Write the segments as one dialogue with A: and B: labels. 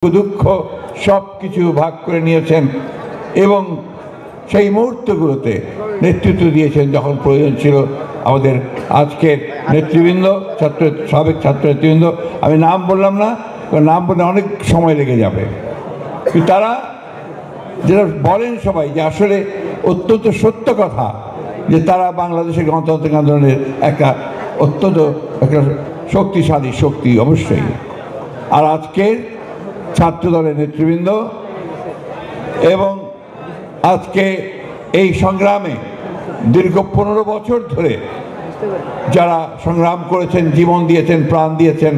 A: দুঃখ সব কিছু ভাগ করে নিয়েছেন এবং সেই মুহূর্তগুলোতে নেতৃত্ব দিয়েছেন যখন প্রয়োজন ছিল। আমাদের আজকের নেতৃবৃন্দ, সাবেক ছাত্র নেতৃবৃন্দ, আমি নাম বললাম না, নাম বললে অনেক সময় লেগে যাবে, কিন্তু তারা যেটা বলেন সবাই যে আসলে অত্যন্ত সত্য কথা যে তারা বাংলাদেশের গণতান্ত্রিক আন্দোলনের একটা অত্যন্ত একটা শক্তিশালী শক্তি অবশ্যই। আর আজকের ছাত্রদলের নেতৃবৃন্দ এবং আজকে এই সংগ্রামে দীর্ঘ 15 বছর ধরে যারা সংগ্রাম করেছেন, জীবন দিয়েছেন, প্রাণ দিয়েছেন,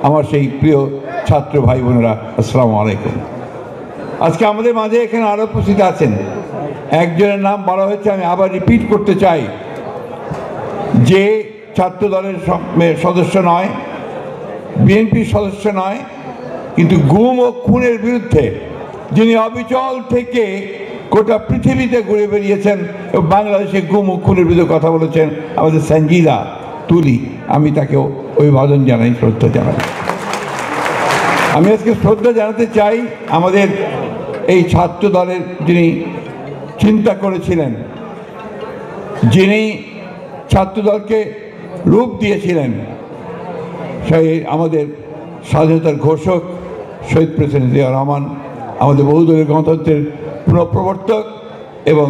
A: আমার সেই প্রিয় ছাত্র ভাই বোনেরা, আসসালামু আলাইকুম। আজকে আমাদের মাঝে এখানে আরও উপস্থিত আছেন, একজনের নাম বলা হয়েছে, আমি আবার রিপিট করতে চাই, যে ছাত্রদলের সদস্য নয়, বিএনপির সদস্য নয়, কিন্তু গুম ও খুনের বিরুদ্ধে যিনি অবিচল থেকে গোটা পৃথিবীতে ঘুরে বেরিয়েছেন এবং বাংলাদেশে গুম ও খুনের বিরুদ্ধে কথা বলেছেন, আমাদের সঞ্জিদা তুলি, আমি তাকে অভিবাদন জানাই, শ্রদ্ধা জানাই। আমি আজকে শ্রদ্ধা জানাতে চাই আমাদের এই ছাত্র দলের যিনি চিন্তা করেছিলেন, যিনি ছাত্রদলকে রূপ দিয়েছিলেন, সেই আমাদের স্বাধীনতার ঘোষক শহীদ প্রেসিডেন্ট জিয়া রহমান, আমাদের বহুদলীয় গণতন্ত্রের পুনঃপ্রবর্তক এবং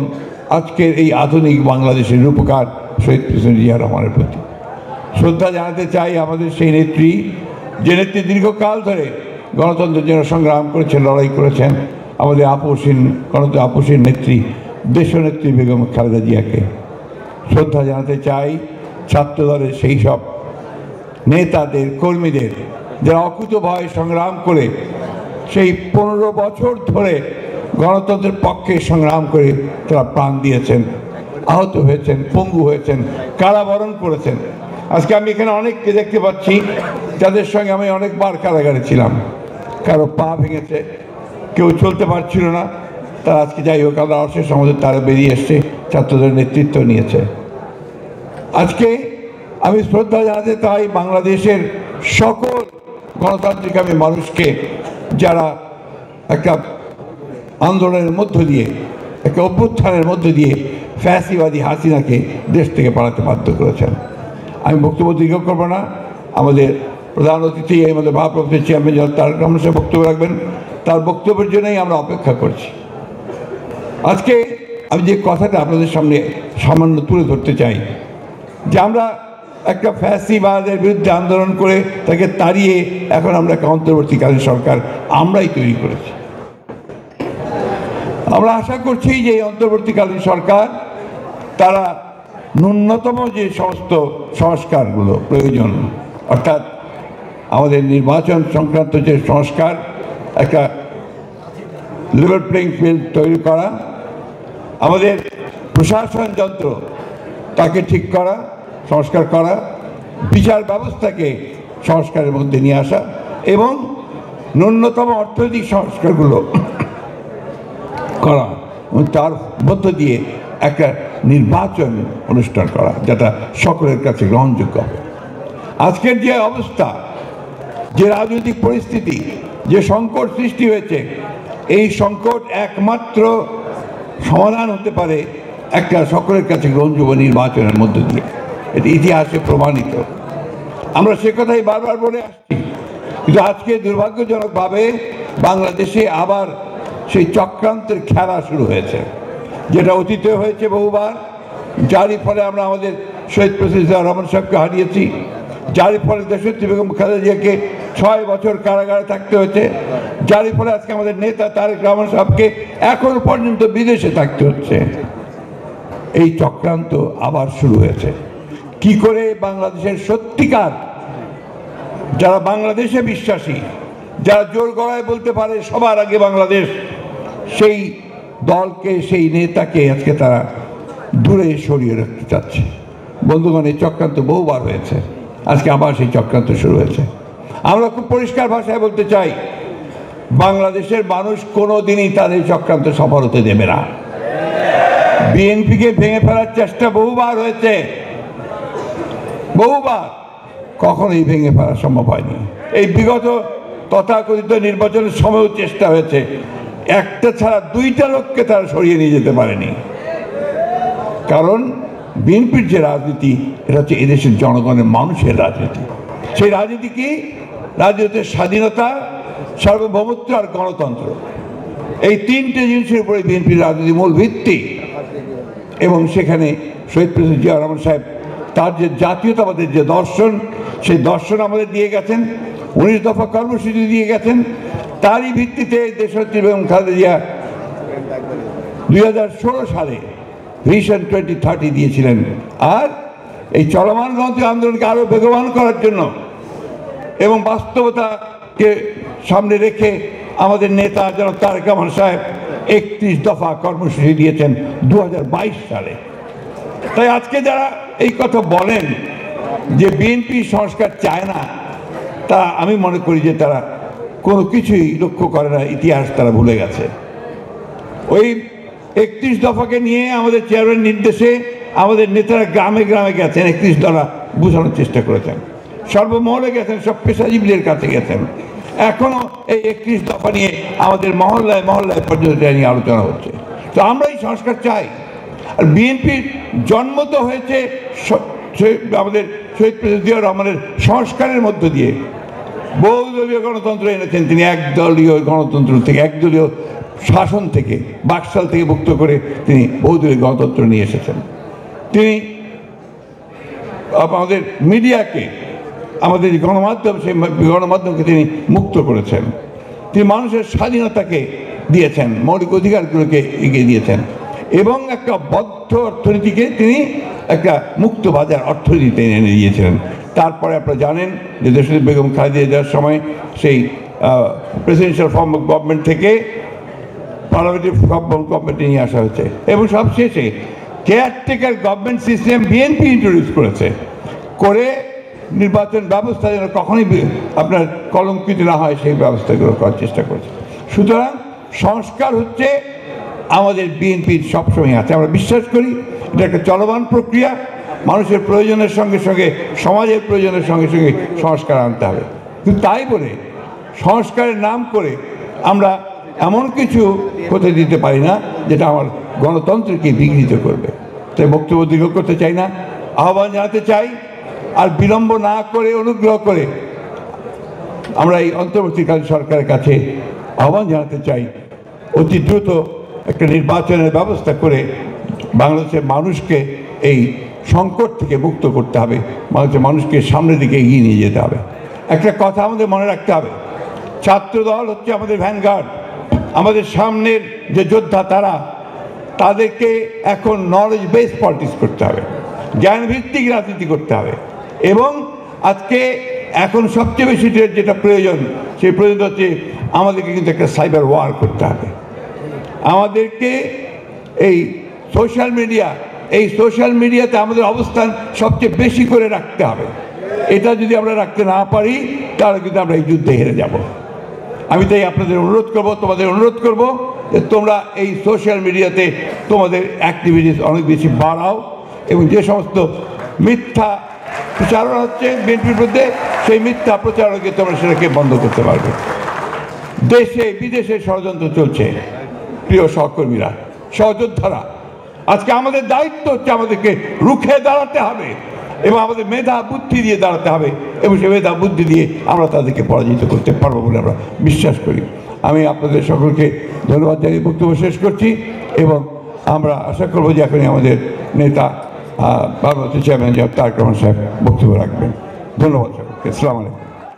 A: আজকের এই আধুনিক বাংলাদেশের রূপকার শহীদ প্রেসিডেন্ট জিয়া রহমানের প্রতি শ্রদ্ধা জানাতে চাই। আমাদের সেই নেত্রী, যে নেত্রী দীর্ঘকাল ধরে গণতন্ত্রের জন্য সংগ্রাম করেছেন, লড়াই করেছেন, আমাদের আপসীন নেত্রী, দেশনেত্রী বেগম খালেদা জিয়াকে শ্রদ্ধা জানাতে চাই। ছাত্রদলের সেই সব নেতাদের, কর্মীদের যারা অকুতোভয় সংগ্রাম করে সেই 15 বছর ধরে গণতন্ত্রের পক্ষে সংগ্রাম করে তারা প্রাণ দিয়েছেন, আহত হয়েছেন, পঙ্গু হয়েছেন, কারাবরণ করেছেন। আজকে আমি এখানে অনেককে দেখতে পাচ্ছি যাদের সঙ্গে আমি অনেকবার কারাগারে ছিলাম, কারো পা ভেঙেছে, কেউ চলতে পারছিল না, তারা আজকে যাই হোক আমরা অশেষ আমাদের তারা বেরিয়ে এসছে, ছাত্রদের নেতৃত্ব নিয়েছে। আজকে আমি শ্রদ্ধা জানাতে চাই বাংলাদেশের সকল গণতান্ত্রিক মানুষকে, যারা একটা আন্দোলনের মধ্য দিয়ে, একটা অভ্যুত্থানের মধ্য দিয়ে ফ্যাসিবাদী হাসিনাকে দেশ থেকে পালাতে বাধ্য করেছেন। আমি বক্তব্য দীর্ঘ করব না, আমাদের প্রধান অতিথি, আমাদের ভারপ্রাপ্ত চেয়ারম্যান জনাব তারেক রহমান সাহেব বক্তব্য রাখবেন, তার বক্তব্যের জন্যই আমরা অপেক্ষা করছি। আজকে আমি যে কথাটা আপনাদের সামনে সামান্য তুলে ধরতে চাই, যে আমরা একটা ফ্যাসিবাদের বিরুদ্ধে আন্দোলন করে তাকে তাড়িয়ে এখন আমরা একটা অন্তর্বর্তীকালীন সরকার আমরাই তৈরি করেছি। আমরা আশা করছি যে এই অন্তর্বর্তীকালীন সরকার তারা ন্যূনতম যে সমস্ত সংস্কারগুলো প্রয়োজন, অর্থাৎ আমাদের নির্বাচন সংক্রান্ত যে সংস্কার, একটা লেভেল প্লেইং ফিল্ড তৈরি করা, আমাদের প্রশাসন যন্ত্র তাকে ঠিক করা, সংস্কার করা, বিচার ব্যবস্থাকে সংস্কারের মধ্যে নিয়ে আসা এবং ন্যূনতম অর্থনৈতিক সংস্কারগুলো করা এবং তার মধ্য দিয়ে একটা নির্বাচন অনুষ্ঠান করা যেটা সকলের কাছে গ্রহণযোগ্য হবে। আজকের যে অবস্থা, যে রাজনৈতিক পরিস্থিতি, যে সংকট সৃষ্টি হয়েছে, এই সংকট একমাত্র সমাধান হতে পারে একটা সকলের কাছে গ্রহণযোগ্য নির্বাচনের মধ্য দিয়ে। এটি ইতিহাসে প্রমাণিত, আমরা সে কথাই বারবার বলে আসছি। কিন্তু আজকে দুর্ভাগ্যজনকভাবে বাংলাদেশে আবার সেই চক্রান্তের খেলা শুরু হয়েছে, যেটা অতীতে হয়েছে বহুবার, যারই ফলে আমরা আমাদের শহীদ প্রেসিডেন্ট জিয়া রহমান সাহেবকে হারিয়েছি, যারই ফলে দেশনেত্রী বেগম খালেদা জিয়াকে 6 বছর কারাগারে থাকতে হয়েছে, যারই ফলে আজকে আমাদের নেতা তারেক রহমান সাহেবকে এখনো পর্যন্ত বিদেশে থাকতে হচ্ছে। এই চক্রান্ত আবার শুরু হয়েছে। কি করে বাংলাদেশের সত্যিকার যারা বাংলাদেশে বিশ্বাসী, যারা জোর গলায় বলতে পারে সবার আগে বাংলাদেশ, সেই দলকে, সেই নেতাকে আজকে তারা দূরে সরিয়ে রাখতে চাচ্ছে। বন্ধুগণ, এই চক্রান্ত বহুবার হয়েছে, আজকে আবার সেই চক্রান্ত শুরু হয়েছে। আমরা খুব পরিষ্কার ভাষায় বলতে চাই, বাংলাদেশের মানুষ কোনোদিনই তাদের চক্রান্ত সফল হতে দেবে না। বিএনপিকে ভেঙে ফেলার চেষ্টা বহুবার হয়েছে, বহুবার, কখনোই ভেঙে ফেলা সম্ভব হয়নি। এই বিগত তথাকথিত নির্বাচনের সময়ও চেষ্টা হয়েছে, একটা ছাড়া দুইটা লোককে তারা সরিয়ে নিয়ে যেতে পারেনি। কারণ বিএনপির যে রাজনীতি, এটা হচ্ছে এদেশের জনগণের মানুষের রাজনীতি। সেই রাজনীতি কি? রাজনীতির স্বাধীনতা, সার্বভৌমত্ব আর গণতন্ত্র। এই তিনটে জিনিসের উপরে বিএনপির রাজনীতি মূল ভিত্তি। এবং সেখানে শহীদ প্রেসিডেন্ট জিয়া রহমান সাহেব তার যে জাতীয়তাবাদের যে দর্শন, সেই দর্শন আমাদের দিয়ে গেছেন, 19 দফা কর্মসূচি দিয়ে গেছেন। তারই ভিত্তিতে দেশনেত্রী বেগম খালেদা জিয়া 2016 সালে ভিশন 2030 দিয়েছিলেন। আর এই চলমান গণতান্ত্রিক আন্দোলনকে আরো বেগবান করার জন্য এবং বাস্তবতাকে সামনে রেখে আমাদের নেতা জনাব তারেক রহমান সাহেব 31 দফা কর্মসূচি দিয়েছেন 2022 সালে। তাই আজকে যারা এই কথা বলেন যে বিএনপি সংস্কার চায় না, তা আমি মনে করি যে তারা কোনো কিছুই লক্ষ্য করে না, ইতিহাস তারা ভুলে গেছে। ওই 31 দফাকে নিয়ে আমাদের চেয়ারম্যান নির্দেশে আমাদের নেতারা গ্রামে গ্রামে গেছেন, 31 দফা বোঝানোর চেষ্টা করেছেন, সর্বমহলে গেছেন, সব পেশাজীবীদের কাছে গেছেন। এখনো এই 31 দফা নিয়ে আমাদের মহল্লায় মহল্লায় পর্যন্ত নিয়ে আলোচনা হচ্ছে। তো আমরা এই সংস্কার চাই। আর বিএনপির জন্ম তো হয়েছে আমাদের শহীদ প্রেসিডেন্ট জিয়া রহমানের সংস্কারের মধ্য দিয়ে। বহুদলীয় গণতন্ত্র এনেছেন তিনি, একদলীয় গণতন্ত্র থেকে, একদলীয় শাসন থেকে, বাকশাল থেকে মুক্ত করে তিনি বহুদলীয় গণতন্ত্র নিয়ে এসেছেন। তিনি আমাদের মিডিয়াকে, আমাদের গণমাধ্যম, সেই গণমাধ্যমকে তিনি মুক্ত করেছেন। তিনি মানুষের স্বাধীনতাকে দিয়েছেন, মৌলিক অধিকারগুলোকে এগিয়ে দিয়েছেন এবং একটা বদ্ধ অর্থনীতিকে তিনি একটা মুক্ত বাজার অর্থনীতিতে এনে দিয়েছিলেন। তারপরে আপনারা জানেন যে দেশনেত্রী বেগম খালেদা জিয়ার সময় সেই প্রেসিডেন্সিয়াল ফর্ম অফ গভর্নমেন্ট থেকে পার্লামেন্টারি ফর্ম অফ গভর্নমেন্টে নিয়ে আসা হয়েছে এবং সবশেষে caretaker government system BNP introduce করেছে, করে নির্বাচন ব্যবস্থা যেন কখনোই আপনার কলঙ্কিত না হয় সেই ব্যবস্থাগুলো করার চেষ্টা করেছে। সুতরাং সংস্কার হচ্ছে আমাদের বিএনপির সবসময় আছে, আমরা বিশ্বাস করি এটা একটা চলমান প্রক্রিয়া। মানুষের প্রয়োজনের সঙ্গে সঙ্গে, সমাজের প্রয়োজনের সঙ্গে সঙ্গে সংস্কার আনতে হবে। কিন্তু তাই বলে সংস্কারের নাম করে আমরা এমন কিছু হতে দিতে পারি না যেটা আমার গণতন্ত্রকে বিঘ্নিত করবে। তাই বক্তব্য দীর্ঘ করতে চাই না, আহ্বান জানাতে চাই, আর বিলম্ব না করে অনুগ্রহ করে আমরা এই অন্তর্বর্তীকালীন সরকারের কাছে আহ্বান জানাতে চাই, অতি দ্রুত একটা নির্বাচনের ব্যবস্থা করে বাংলাদেশের মানুষকে এই সংকট থেকে মুক্ত করতে হবে, বাংলাদেশের মানুষকে সামনের দিকে এগিয়ে নিয়ে যেতে হবে। একটা কথা আমাদের মনে রাখতে হবে, ছাত্রদল হচ্ছে আমাদের ভ্যানগার্ড, আমাদের সামনের যে যোদ্ধা তারা, তাদেরকে এখন নলেজ বেস পলিটিক্স করতে হবে, জ্ঞানভিত্তিক রাজনীতি করতে হবে। এবং আজকে এখন সবচেয়ে বেশি যেটা প্রয়োজন, সেই প্রয়োজন হচ্ছে আমাদেরকে কিন্তু একটা সাইবার ওয়ার করতে হবে। আমাদেরকে এই সোশ্যাল মিডিয়াতে আমাদের অবস্থান সবচেয়ে বেশি করে রাখতে হবে। এটা যদি আমরা রাখতে না পারি তাহলে কিন্তু আমরা এই যুদ্ধে হেরে যাব। আমি তাই আপনাদের অনুরোধ করব, তোমাদের অনুরোধ করব যে তোমরা এই সোশ্যাল মিডিয়াতে তোমাদের অ্যাক্টিভিটিস অনেক বেশি বাড়াও এবং যে সমস্ত মিথ্যা প্রচারণা হচ্ছে বিএনপির বিরুদ্ধে, সেই মিথ্যা প্রচারণাকে তোমরা সেটাকে বন্ধ করতে পারবে। দেশে বিদেশে ষড়যন্ত্র চলছে, প্রিয় সহকর্মীরা, সহযোদ্ধারা, আজকে আমাদের দায়িত্ব হচ্ছে আমাদেরকে রুখে দাঁড়াতে হবে এবং আমাদের মেধা বুদ্ধি দিয়ে দাঁড়াতে হবে এবং সে মেধা বুদ্ধি দিয়ে আমরা তাদেরকে পরাজিত করতে পারবো বলে আমরা বিশ্বাস করি। আমি আপনাদের সকলকে ধন্যবাদ জানিয়ে বক্তব্য শেষ করছি এবং আমরা আশা করবো যে এখনই আমাদের নেতা ভারপ্রাপ্ত চেয়ারম্যান তারেক রহমান সাহেব বক্তব্য রাখবেন। ধন্যবাদ সকলকে। আসসালামু আলাইকুম।